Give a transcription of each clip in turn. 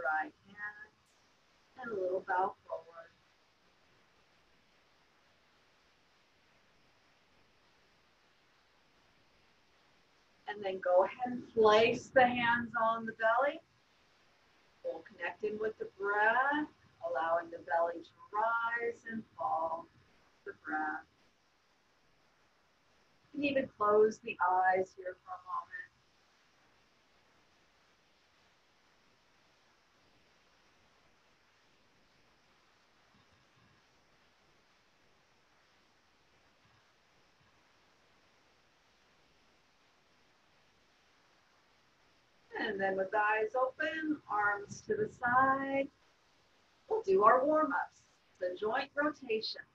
right hand and a little bow forward. And then go ahead and place the hands on the belly. We'll connect in with the breath, allowing the belly to rise and fall with the breath. You can even close the eyes here for a moment. And then with the eyes open, arms to the side, we'll do our warm-ups, the joint rotations,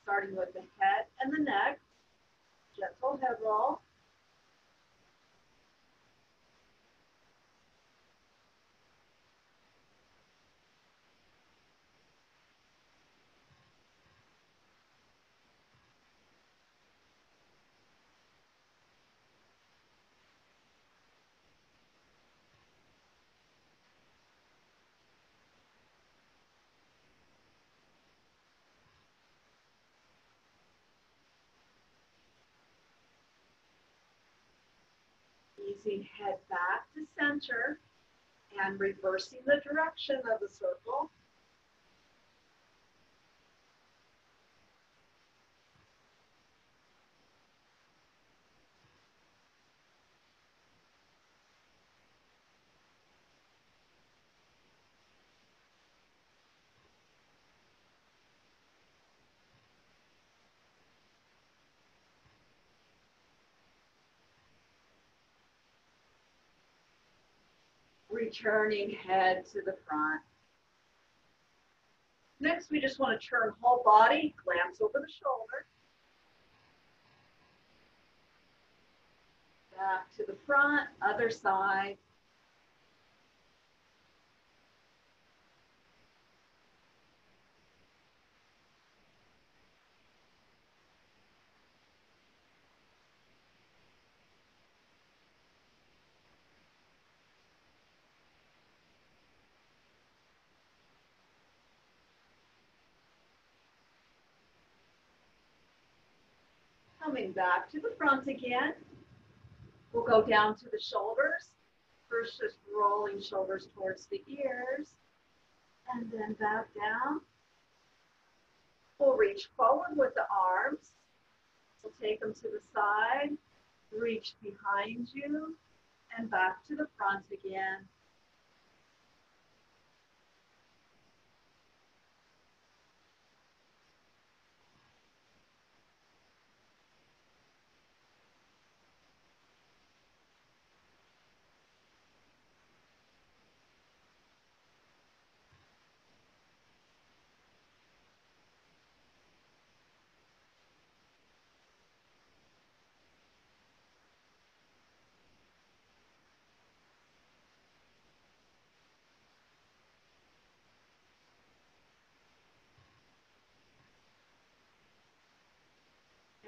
starting with the head and the neck, gentle head roll. Easing head back to center and reversing the direction of the circle. Returning head to the front. Next, we just want to turn whole body, glance over the shoulder. Back to the front, other side. Coming back to the front again. We'll go down to the shoulders. First, just rolling shoulders towards the ears, and then back down. We'll reach forward with the arms. We'll take them to the side, reach behind you, and back to the front again.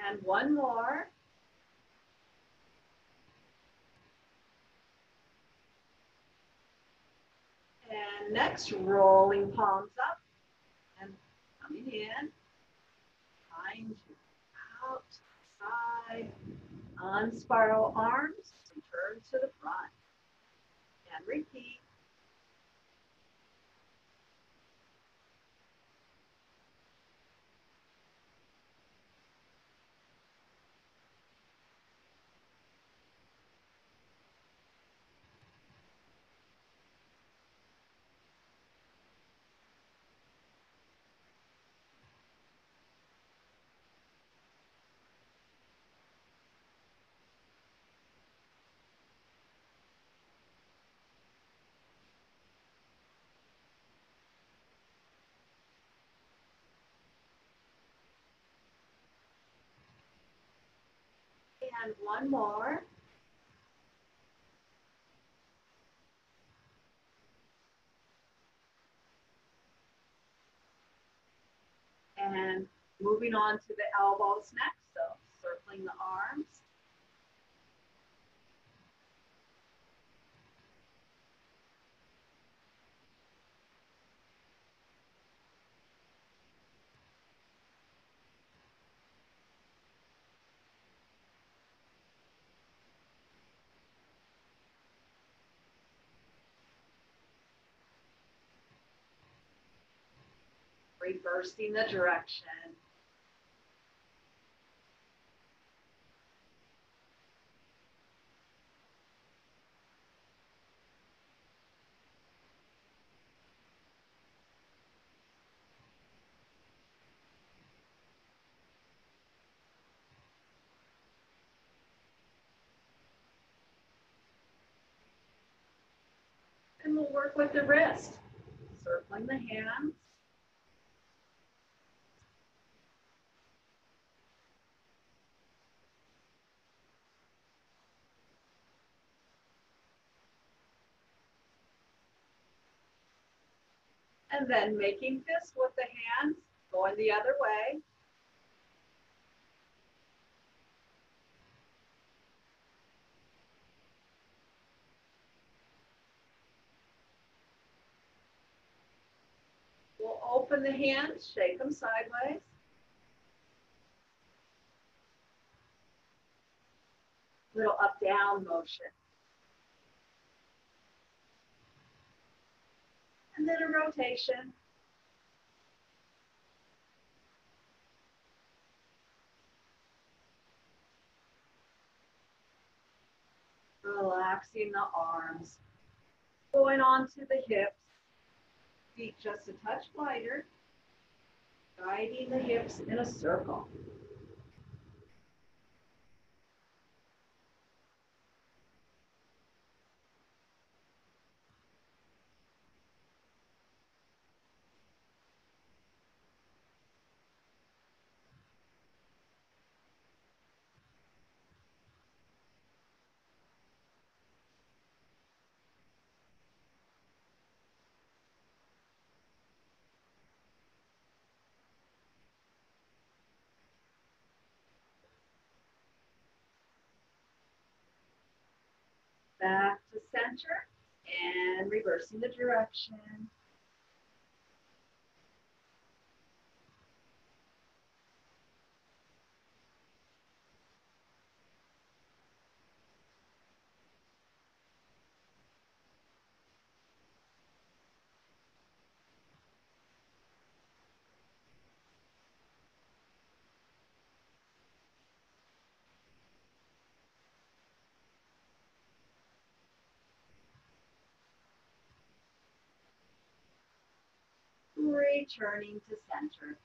And one more. And next, rolling palms up and coming in. Behind you, out, side, unspiral arms, and turn to the front. And repeat. And one more. And moving on to the elbows next, so circling the arms. reversing the direction. And we'll work with the wrist, circling the hands. And then making fists with the hands, going the other way. We'll open the hands, shake them sideways. Little up-down motion. And then a rotation. Relaxing the arms. Going on to the hips. Feet just a touch wider. Guiding the hips in a circle. Back to center and reversing the direction. Returning to center.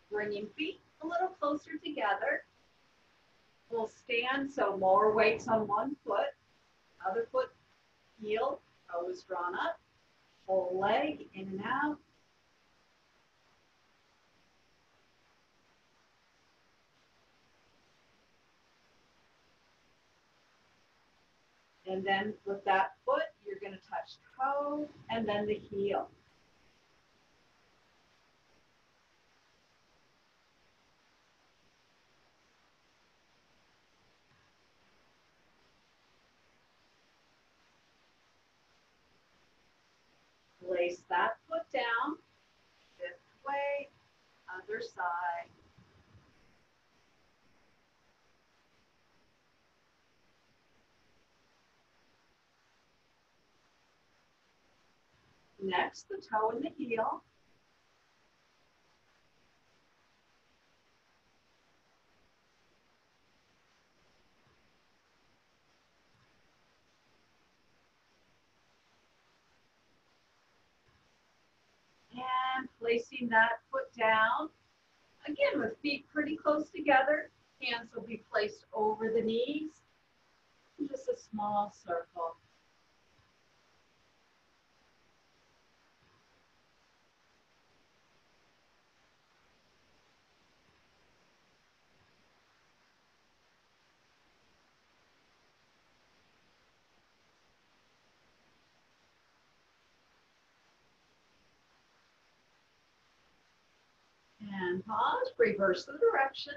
Bringing feet a little closer together. We'll stand so more weight's on one foot. Other foot, heel, toes drawn up. Whole leg in and out. And then with that foot, you're going to touch toe and then the heel. Place that foot down, shift weight, other side. Next, the toe and the heel. And placing that foot down. Again, with feet pretty close together. Hands will be placed over the knees. Just a small circle. And pause, reverse the direction.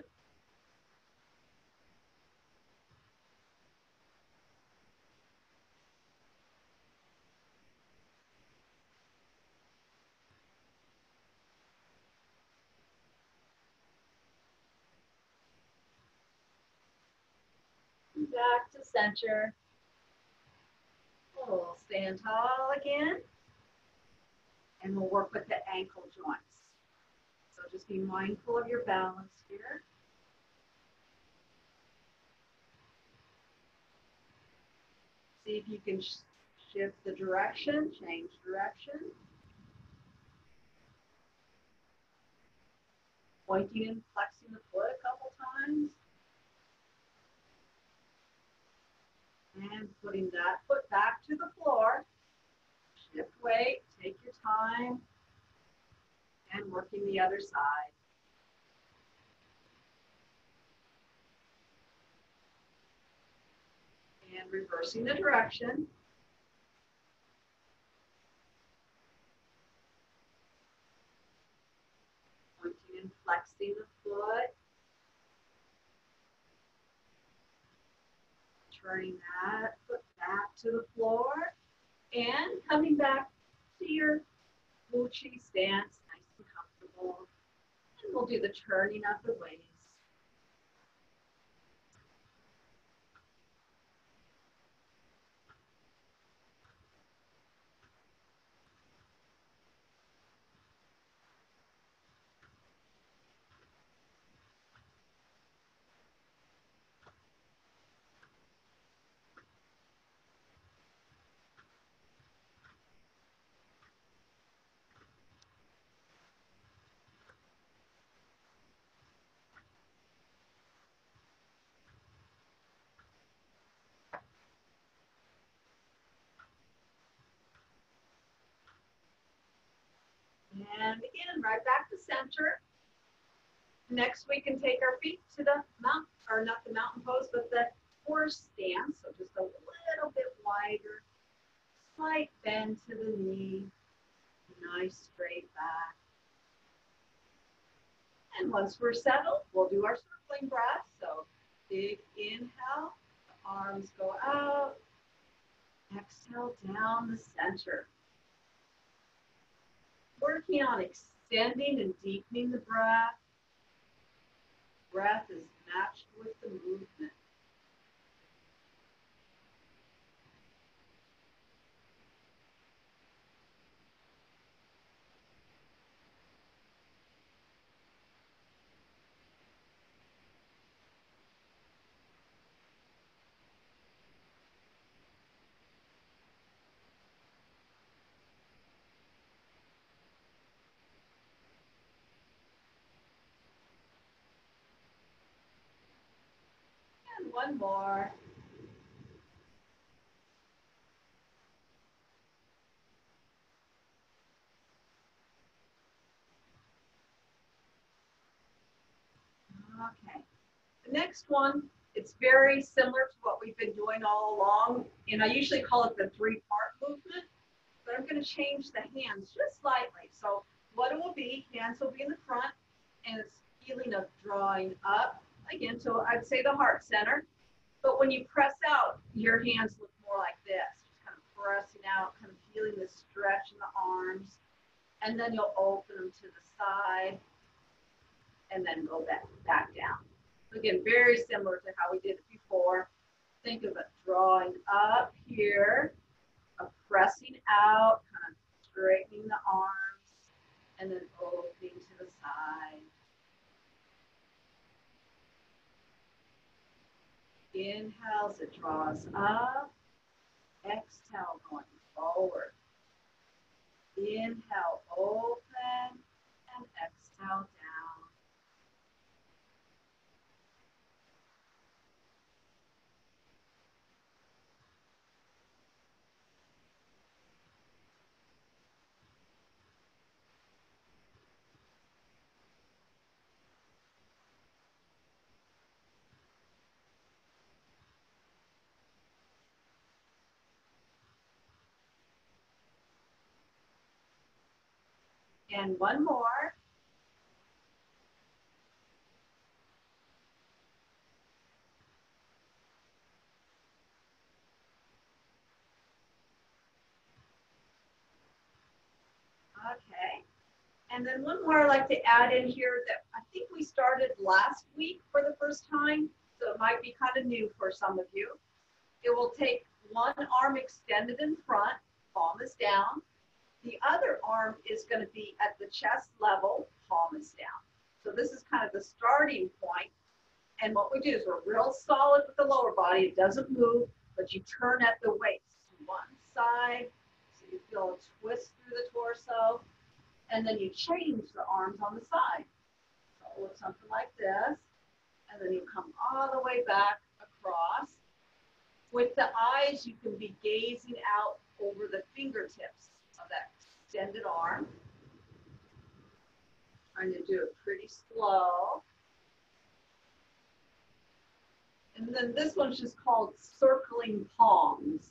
Back to center. We'll stand tall again. And we'll work with the ankle joints. just be mindful of your balance here. See if you can shift the direction, change direction. Pointing and flexing the foot a couple times. And putting that foot back to the floor. Shift weight, take your time. And working the other side. And reversing the direction. Pointing and flexing the foot. Turning that foot back to the floor. And coming back to your Wu Chi stance, nice and comfortable. And we'll do the turning of the waist. And again, right back to center. Next, we can take our feet to the mountain, or not the mountain pose, but the horse stance. So just a little bit wider, slight bend to the knee, nice straight back. And once we're settled, we'll do our circling breath. So big inhale, the arms go out. Exhale down the center. Working on extending and deepening the breath. Breath is matched with the movement. And one more. Okay. The next one, it's very similar to what we've been doing all along. And I usually call it the three-part movement, but I'm going to change the hands just slightly. So what it will be, hands will be in the front, and it's feeling of drawing up. Again, so I'd say the heart center. But when you press out, your hands look more like this. Just kind of pressing out, kind of feeling the stretch in the arms. And then you'll open them to the side and then go back down. Again, very similar to how we did it before. Think of it drawing up here, pressing out, kind of straightening the arms, and then opening to the side. Inhale as it draws up. Exhale, going forward. Inhale, open, and exhale, down. And one more. Okay. And then one more I'd like to add in here that I think we started last week for the first time, so it might be kind of new for some of you. It will take one arm extended in front, palm is down. The other arm is going to be at the chest level, palm is down. So this is kind of the starting point. And what we do is we're real solid with the lower body. It doesn't move, but you turn at the waist to one side. So you feel a twist through the torso. And then you change the arms on the side. So it looks something like this. And then you come all the way back across. With the eyes, you can be gazing out over the fingertips of that extended arm. Trying to do it pretty slow. And then this one's just called circling palms,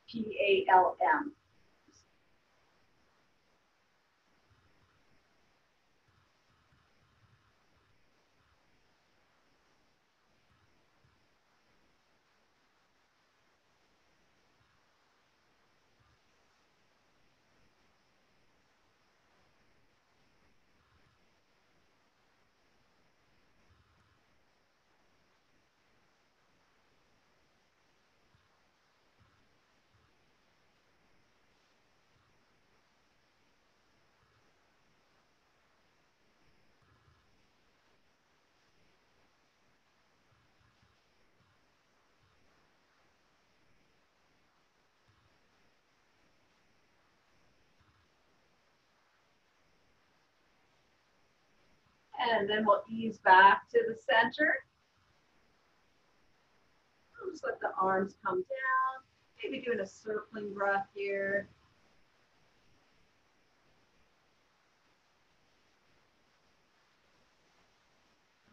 P-A-L-M. And then we'll ease back to the center. Just let the arms come down. Maybe doing a circling breath here.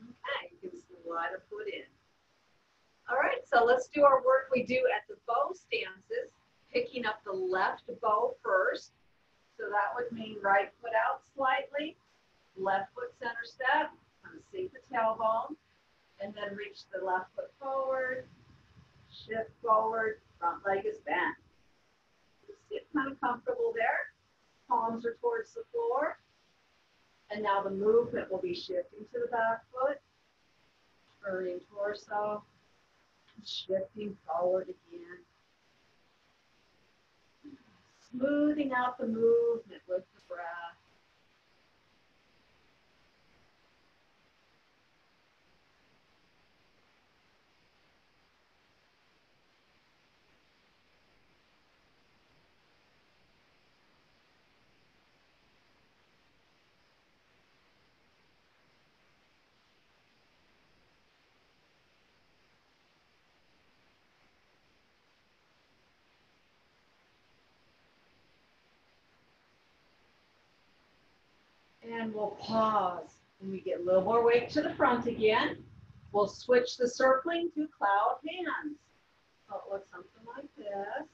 Okay, you can slide a foot in. All right, so let's do our work we do at the bow stances, picking up the left bow first. So that would mean right foot out slightly, left foot center step, kind of sink the tailbone, and then reach the left foot forward, shift forward, front leg is bent. Just get kind of comfortable there. Palms are towards the floor. And now the movement will be shifting to the back foot, turning torso, shifting forward again. Smoothing out the movement with the breath. And we'll pause when we get a little more weight to the front again. We'll switch the circling to cloud hands. So it looks something like this.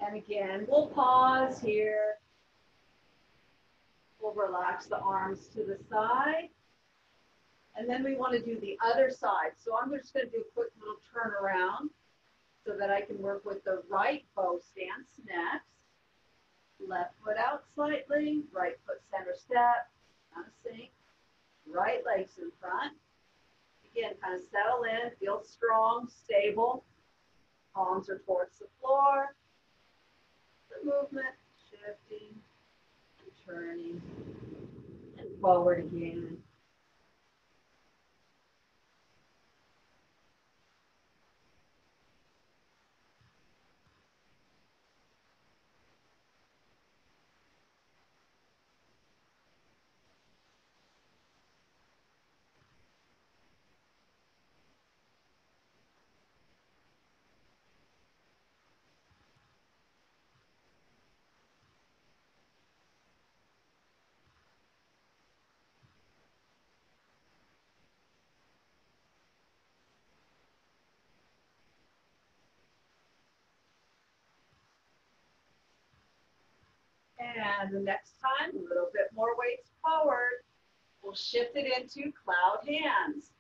And again, we'll pause here. We'll relax the arms to the side. And then we want to do the other side. So I'm just going to do a quick little turnaround so that I can work with the right bow stance next. Left foot out slightly, right foot center step, kind of sink, right legs in front. Again, kind of settle in, feel strong, stable. Palms are towards the floor. The movement, shifting, and turning, and forward again. And the next time, a little bit more weights forward. We'll shift it into cloud hands.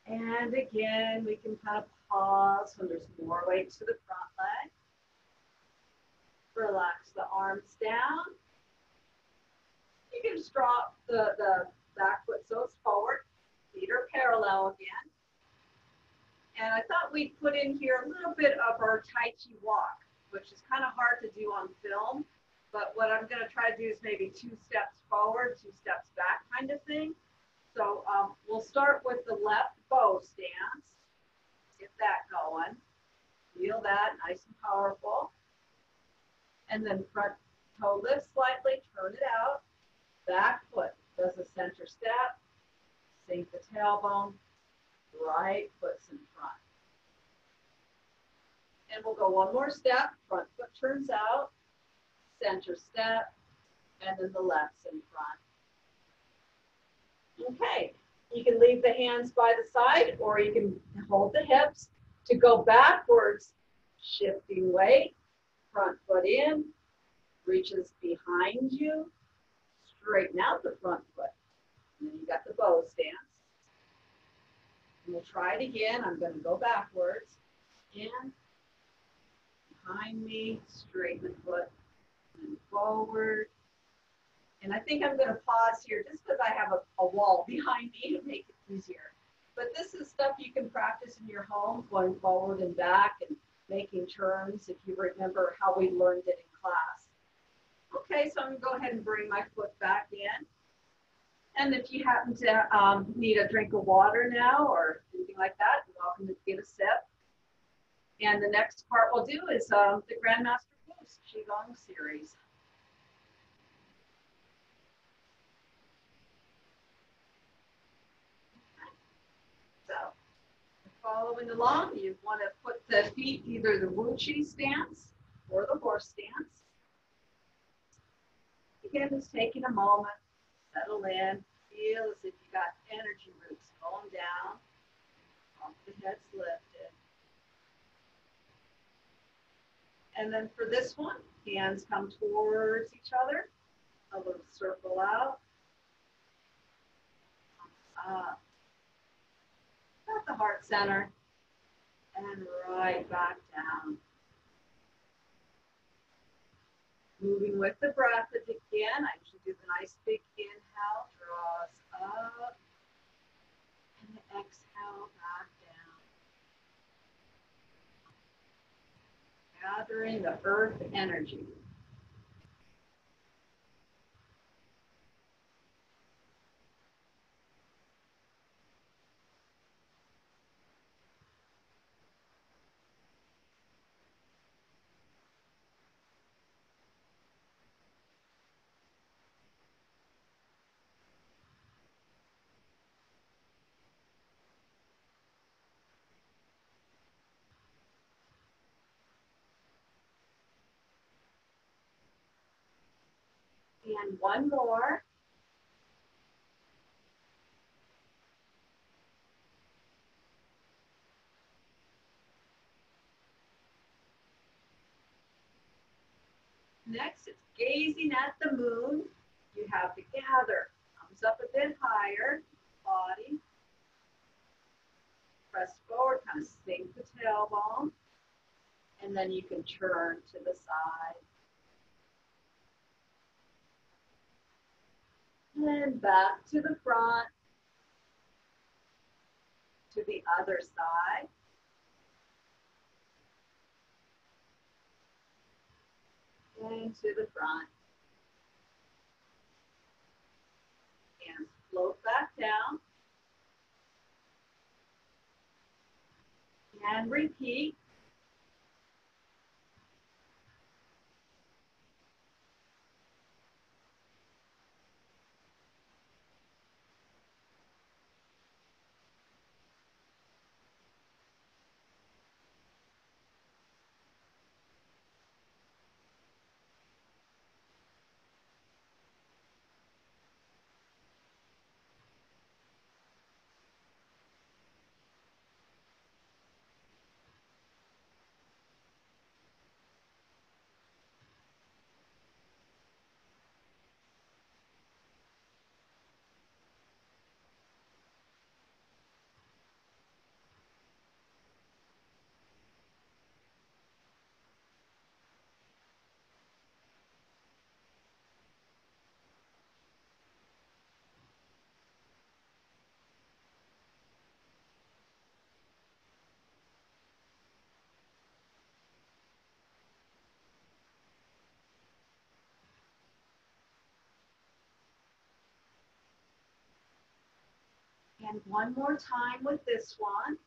And again, we can kind of pause when there's more weight to the front leg. Relax the arms down. You can just drop the back foot so it's forward. Feet are parallel again. And I thought we'd put in here a little bit of our Tai Chi walk, which is kind of hard to do on film. But what I'm going to try to do is maybe 2 steps forward, 2 steps back kind of thing. So we'll start with the left bow stance. Get that going. Feel that, nice and powerful. And then front toe lifts slightly, turn it out. Back foot does a center step. Sink the tailbone. Right foot's in front. And we'll go one more step. Front foot turns out. Center step. And then the left's in front. Okay, you can leave the hands by the side or you can hold the hips to go backwards, shifting weight, front foot in, reaches behind you, straighten out the front foot. And then you got the bow stance. And we'll try it again. I'm going to go backwards. In, behind me, straighten the foot, and forward. And I think I'm going to pause here just because I have a wall behind me to make it easier. But this is stuff you can practice in your home, going forward and back and making turns if you remember how we learned it in class. Okay, so I'm going to go ahead and bring my foot back in. And if you happen to need a drink of water now or anything like that, you're welcome to get a sip. And the next part we'll do is the Grandmaster Boost Qigong series. So, following along, you want to put the feet either the Wu Chi stance or the horse stance. Again, just taking a moment, settle in, feel as if you got energy roots going down, the head's lifted. And then for this one, hands come towards each other, a little circle out, up. At the heart center, and right back down. Moving with the breath again. I usually do the nice big inhale, draw us up, and exhale back down. Gathering the earth energy. And one more. Next, it's gazing at the moon. You have to gather. Thumbs up a bit higher, body. Press forward, kind of sink the tailbone. And then you can turn to the side. And then back to the front, to the other side. and to the front. And float back down. And repeat. And one more time with this one.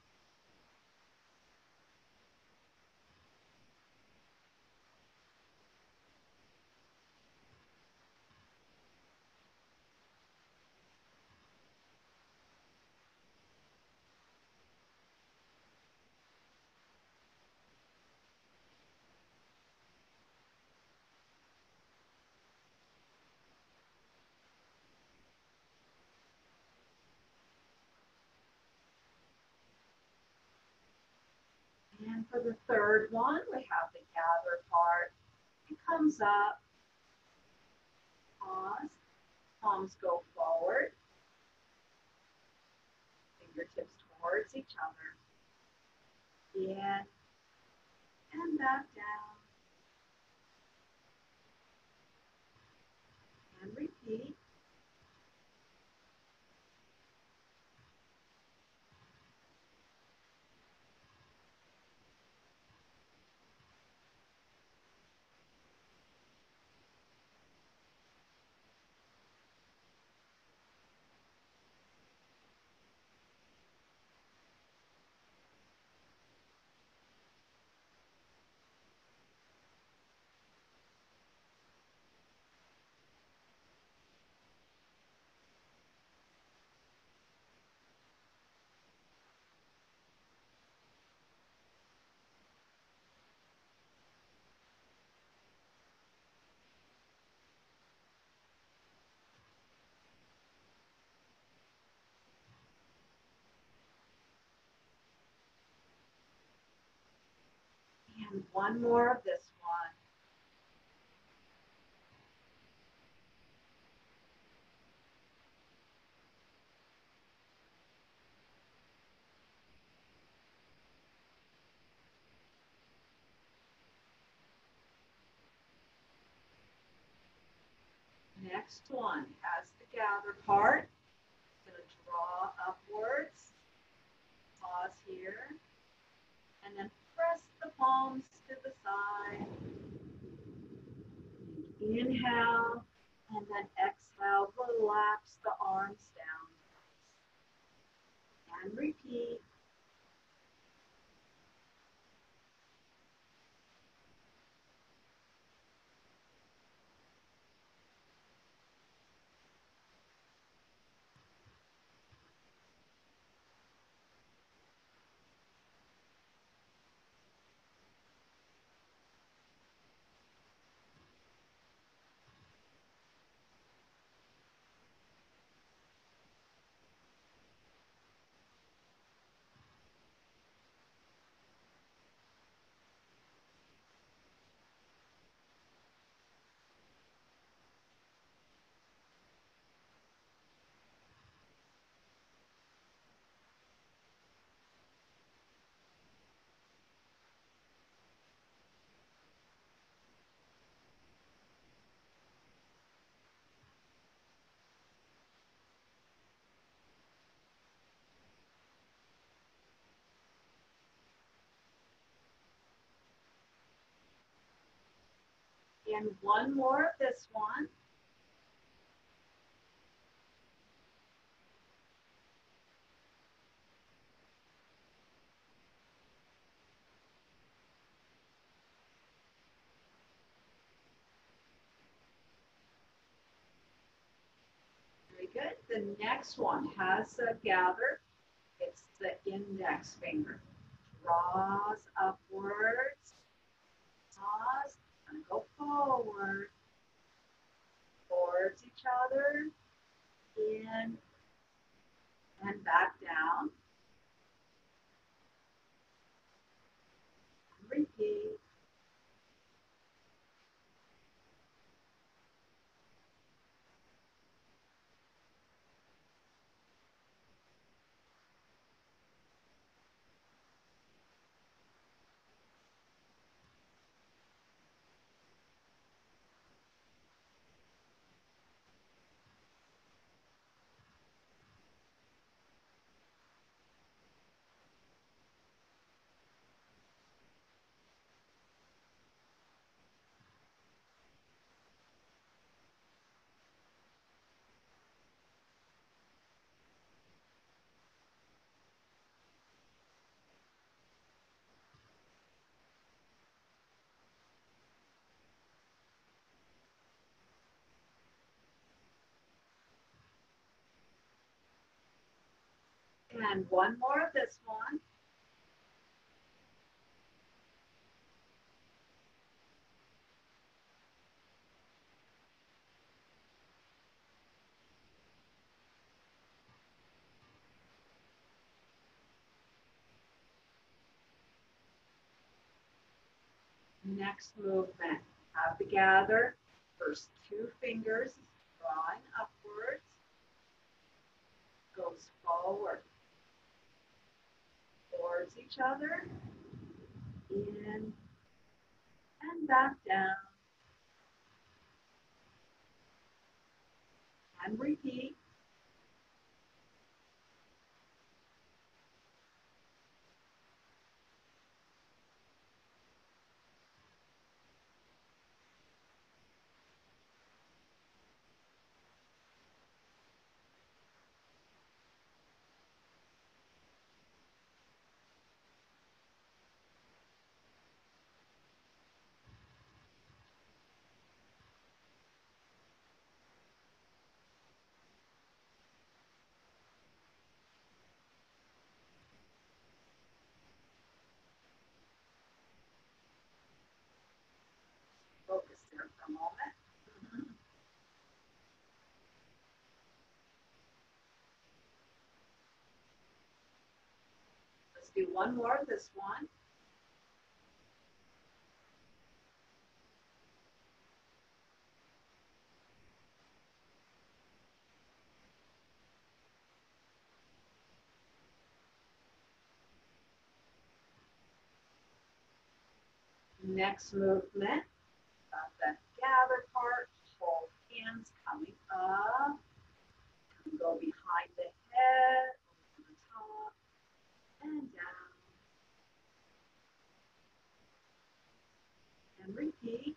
And for the third one, we have the gather part. It comes up, pause, palms go forward, fingertips towards each other. In and back down. And repeat. And one more of this one. Next one has the gather part. Going to draw upwards, pause here, and then press the palms to the side. Inhale, and then exhale, relax the arms down. And repeat. And one more of this one. Very good. The next one has a gather. It's the index finger. Draws upwards. Draws. And go forward. Towards each other. In. And back down. And repeat. And one more of this one. Next movement. Have the gather. First two fingers drawing upwards. Goes forward. Towards each other. In. And back down. And repeat. Focus there for a moment. Let's do one more of this one. Next movement. Got that gather part. Hold hands coming up. Go behind the head. Over the top. And down. And repeat.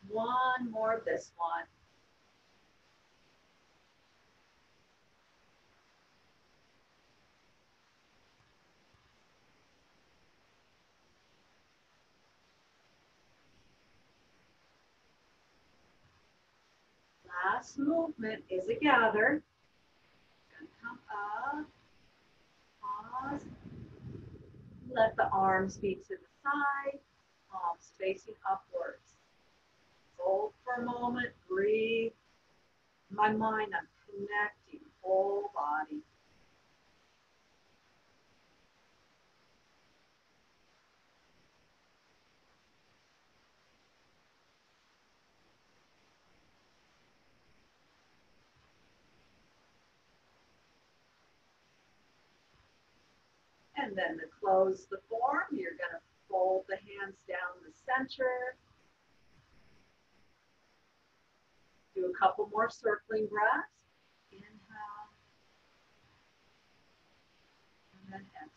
One more of this one. Last movement is a gather. Come up. Pause. Let the arms be to the side, palms facing upwards. Hold for a moment, breathe. In my mind, I'm connecting whole body. And then to close the form, you're going to fold the hands down the center. Do a couple more circling breaths. Inhale. And then exhale.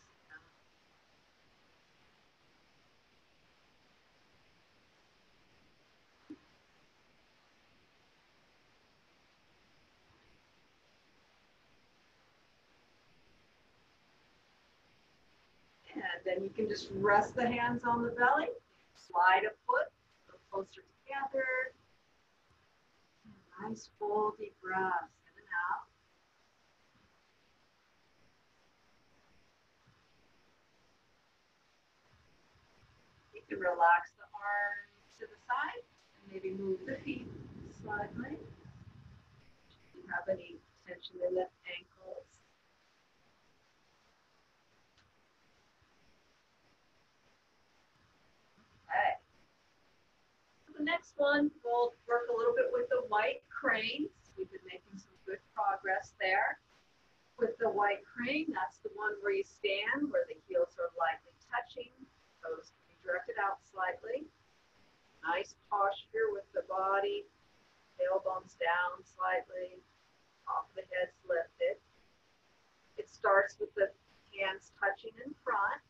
And then you can just rest the hands on the belly, slide a foot, a little closer together. Nice full deep breaths in and out. You can relax the arms to the side and maybe move the feet slightly. Do you have any tension in the ankles? Okay. The next one, we'll work a little bit with the white cranes. We've been making some good progress there. With the white crane, that's the one where you stand, where the heels are lightly touching. Toes can be directed out slightly. Nice posture with the body, tailbones down slightly, top of the head's lifted. It starts with the hands touching in front.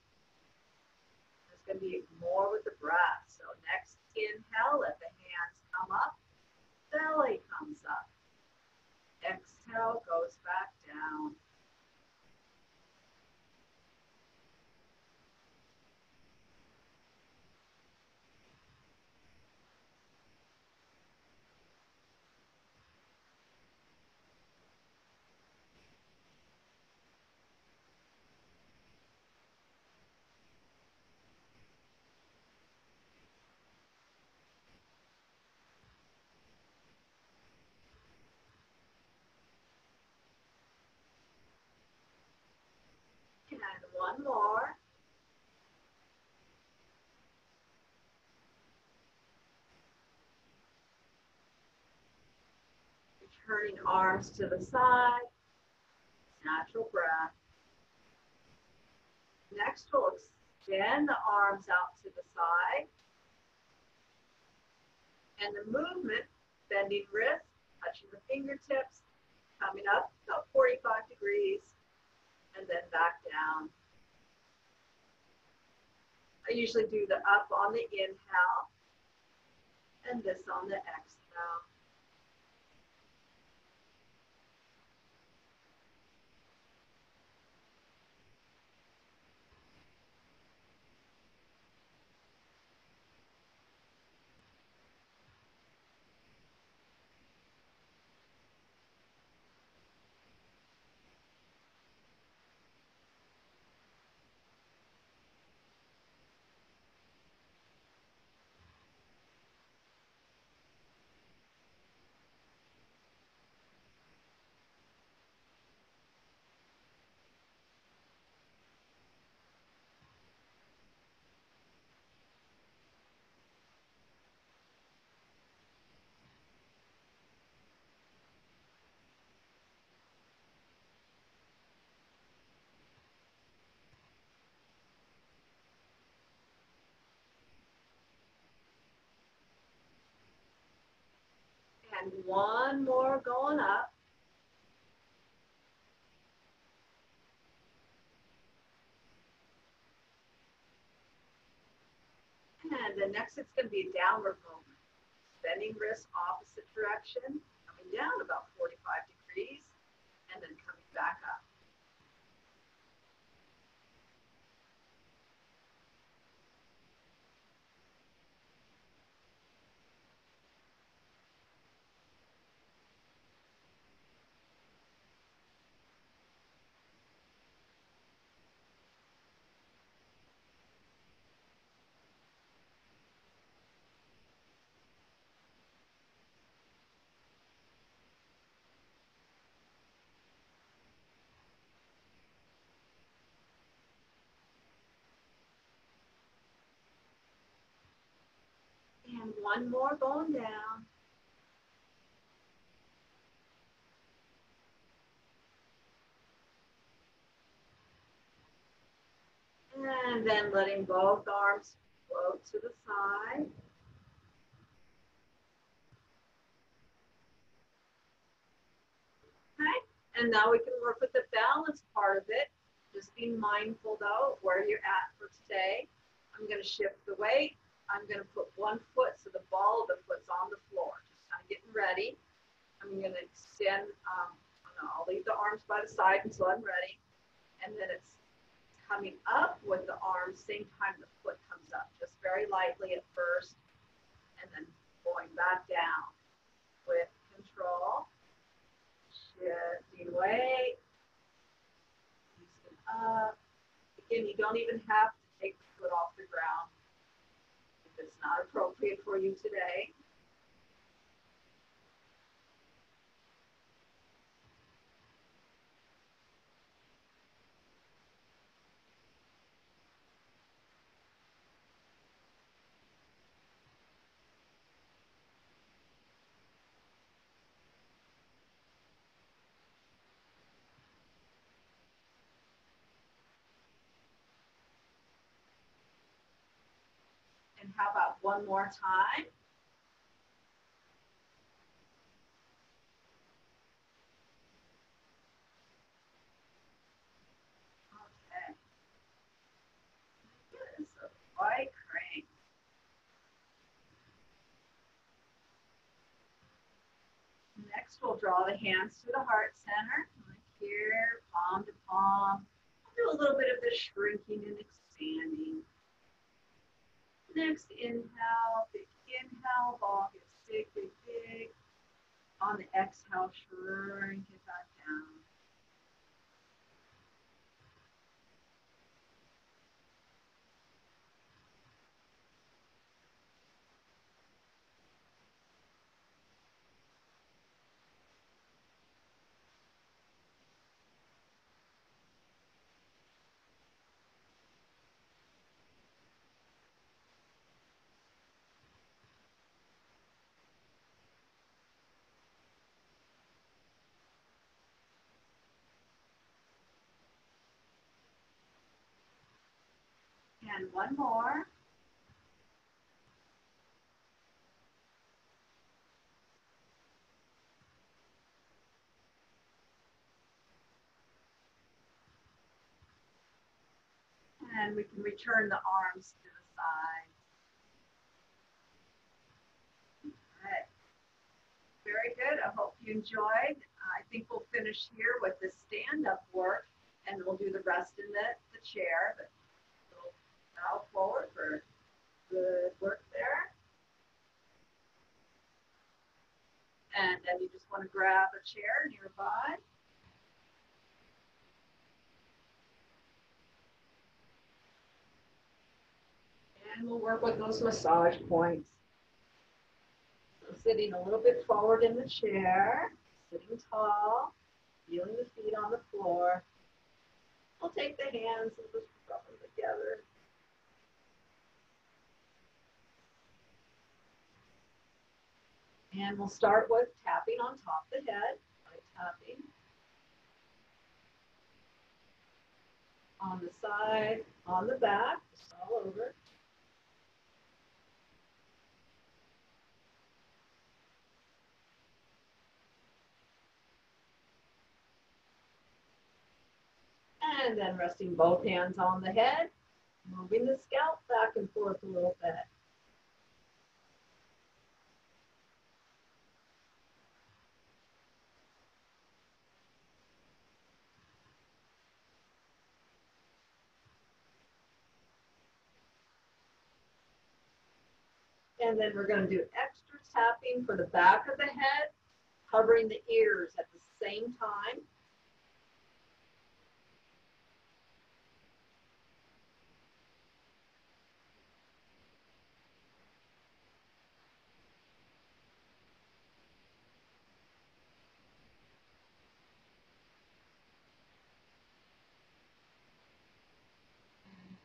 There's going to be more with the breath. So next inhale, let the hands come up, belly comes up. Exhale, goes back down. And one more. Turning arms to the side, natural breath. Next, we'll extend the arms out to the side. And the movement, bending wrists, touching the fingertips, coming up about 45 degrees, and then back down. I usually do the up on the inhale, and this on the exhale. And one more going up. And then next it's going to be a downward movement. Bending wrists opposite direction, coming down about 45 degrees, and then coming back up. one more bone down. And then letting both arms float to the side. Okay, and now we can work with the balance part of it. Just be mindful though where you're at for today. I'm going to shift the weight. I'm going to put one foot so the ball of the foot's on the floor. Just kind of getting ready. I'm going to extend, I'll leave the arms by the side until I'm ready. And then it's coming up with the arms, same time the foot comes up, just very lightly at first, and then going back down with control. Shifting weight, loosen up. Again, you don't even have to take the foot off the ground if it's not appropriate for you today. And how about one more time? Okay. Good. So white crane. Next, we'll draw the hands to the heart center. Like here, palm to palm. I'll do a little bit of the shrinking and expanding. Next, inhale, big inhale, ball gets big, big, big. On the exhale, shrink it back down. And one more. And we can return the arms to the side. All right. Very good. I hope you enjoyed. I think we'll finish here with the stand-up work, and we'll do the rest in the chair. But we'll bow forward for good work there. And then you just want to grab a chair nearby. And we'll work with those massage points. So sitting a little bit forward in the chair, sitting tall, feeling the feet on the floor. We'll take the hands and just rub them together. And we'll start with tapping on top of the head, by tapping. On the side, on the back, just all over. And then resting both hands on the head, moving the scalp back and forth a little bit. And then we're going to do extra tapping for the back of the head, covering the ears at the same time.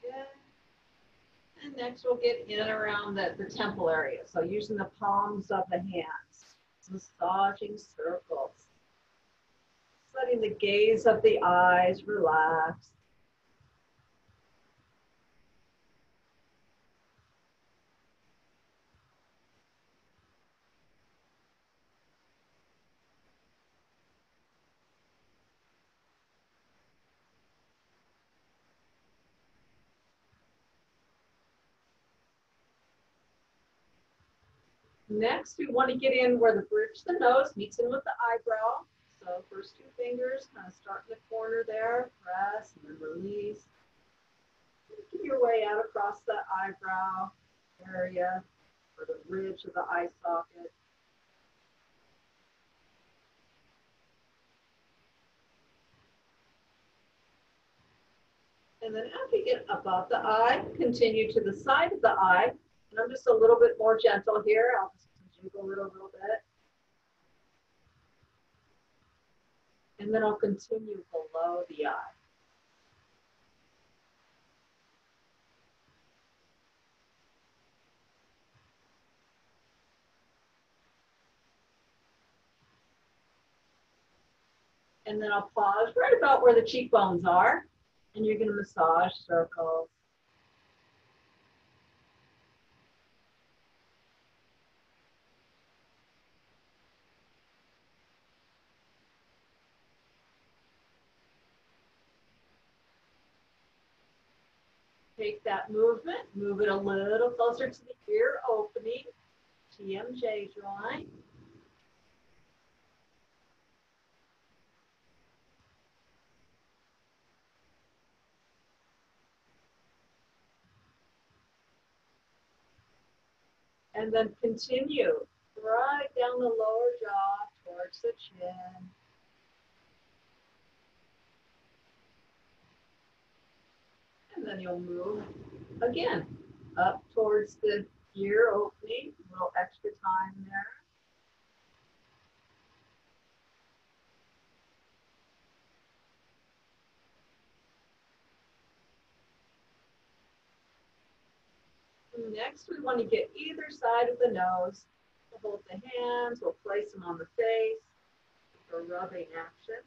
Good. And next we'll get in around the temple area. So using the palms of the hands, massaging circles, letting the gaze of the eyes relax. Next, we want to get in where the bridge of the nose meets in with the eyebrow. So first two fingers kind of start in the corner there, press and then release. Get your way out across the eyebrow area or the ridge of the eye socket. And then after you get above the eye, continue to the side of the eye. And I'm just a little bit more gentle here. I'll just jiggle it a little bit. And then I'll continue below the eye. And then I'll pause right about where the cheekbones are. And you're going to massage circles. Take that movement, move it a little closer to the ear opening, TMJ joint. And then continue right down the lower jaw towards the chin. And then you'll move again up towards the ear opening, a little extra time there. Next, we want to get either side of the nose. We'll hold the hands, we'll place them on the face for rubbing action.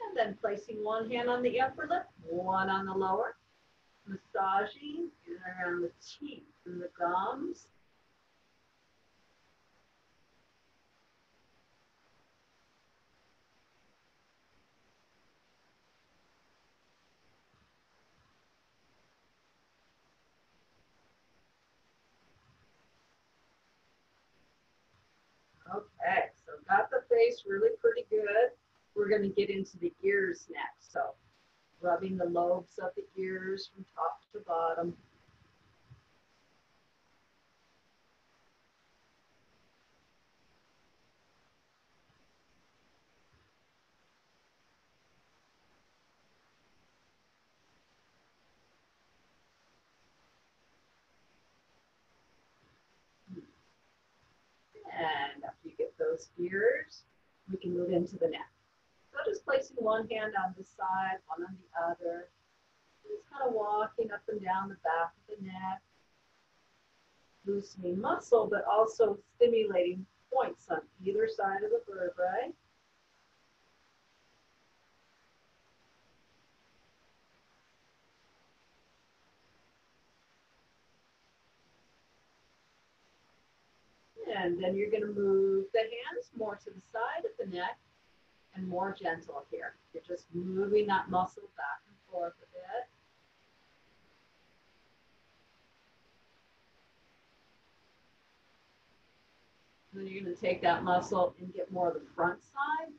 And then placing one hand on the upper lip, one on the lower. Massaging around the teeth and the gums. Okay, so got the face really pretty good. We're going to get into the ears next. So rubbing the lobes of the ears from top to bottom. And after you get those ears, we can move into the neck. So just placing one hand on this side, one on the other. Just kind of walking up and down the back of the neck, loosening muscle, but also stimulating points on either side of the vertebrae. And then you're going to move the hands more to the side of the neck and more gentle here. You're just moving that muscle back and forth a bit. And then you're going to take that muscle and get more of the front side.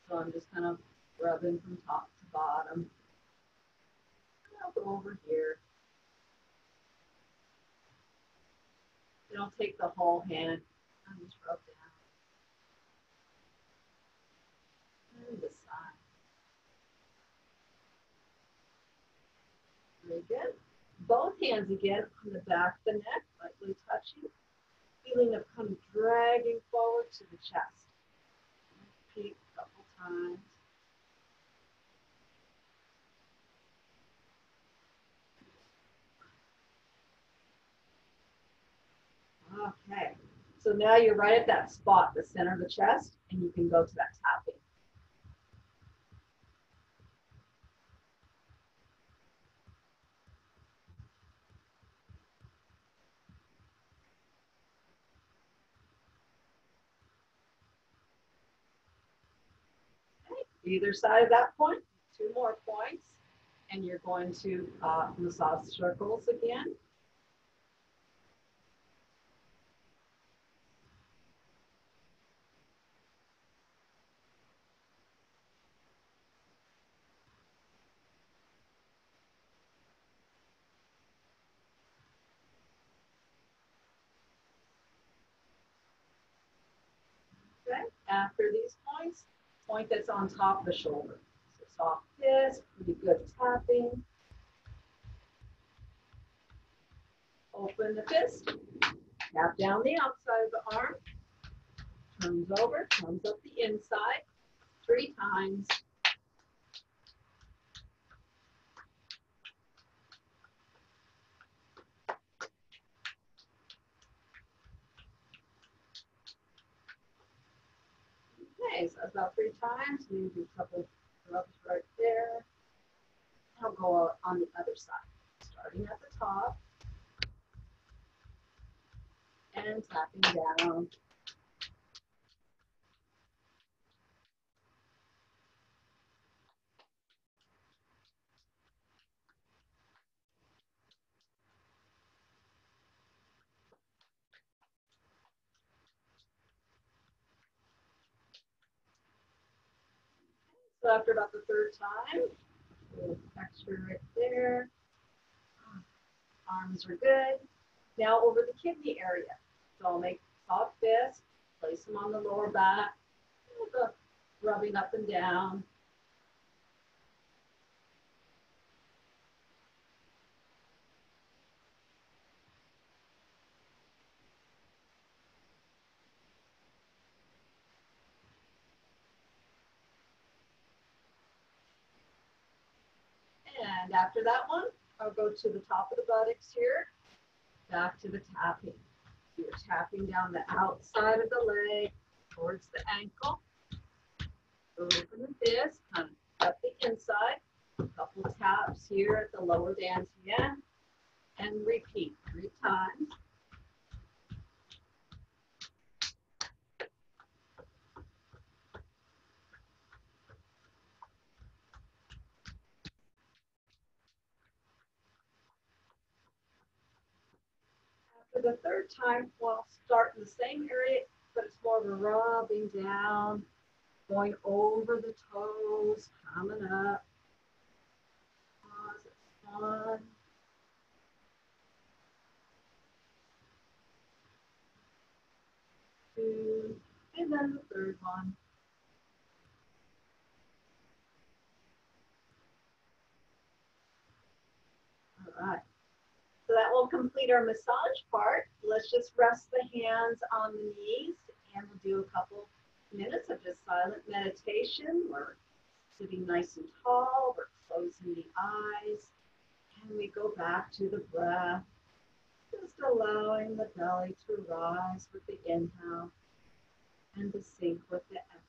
So I'm just kind of rubbing from top to bottom. And I'll go over here. Then I'll take the whole hand and just rub down. And this side. Very good. Both hands again on the back of the neck, lightly touching. Feeling of kind of dragging forward to the chest. Repeat the times. Okay, so now you're right at that spot, the center of the chest, and you can go to that tapping. Okay. Either side of that point, 2 more points, and you're going to massage circles again. Okay, after these points, point that's on top of the shoulder. So soft fist, pretty good tapping. Open the fist, tap down the outside of the arm, turns over, comes up the inside, 3 times. Okay, so that's about 3 times. Maybe do a couple rubs right there. I'll go on the other side, starting at the top and tapping down. So after about the 3rd time, a little extra right there. Arms are good. Now over the kidney area. So I'll make soft fist, place them on the lower back, rubbing up and down. And after that one, I'll go to the top of the buttocks here, back to the tapping. You're tapping down the outside of the leg towards the ankle. Open the fist, kind of up the inside. A couple taps here at the lower dantian, and repeat 3 times. For the 3rd time, we'll start in the same area, but it's more of a rubbing down, going over the toes, coming up. Pause. 1, 2, and then the 3rd one. All right. So that will complete our massage part. Let's just rest the hands on the knees, and we'll do a couple minutes of just silent meditation. We're sitting nice and tall. We're closing the eyes, and we go back to the breath, just allowing the belly to rise with the inhale and to sink with the exhale.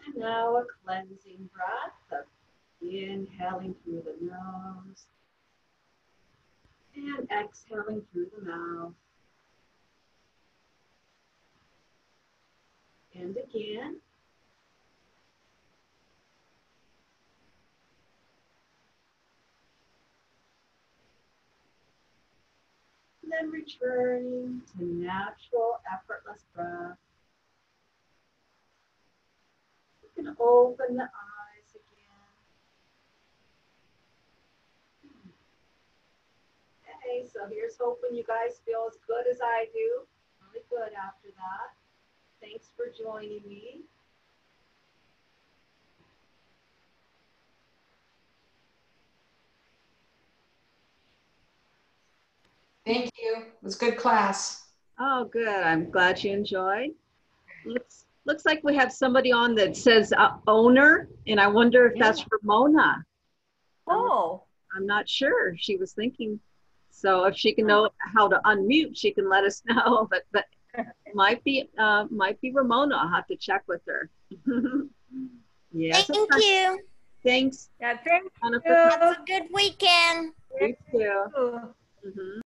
And now a cleansing breath of inhaling through the nose And exhaling through the mouth. And again. And then returning to natural, effortless breath. You can open the eyes again. Okay, so here's hoping you guys feel as good as I do. Really good after that. Thanks for joining me. Thank you. It was a good class. Oh, good. I'm glad you enjoyed. Looks like we have somebody on that says owner, and I wonder if that's Ramona. Oh. I'm not sure. She was thinking. So if she can know how to unmute, she can let us know. But it might be Ramona. I'll have to check with her. Yes. Thank you. Thanks. Yeah, thank Anna, you. Have a good weekend. You too. You too. Mhm.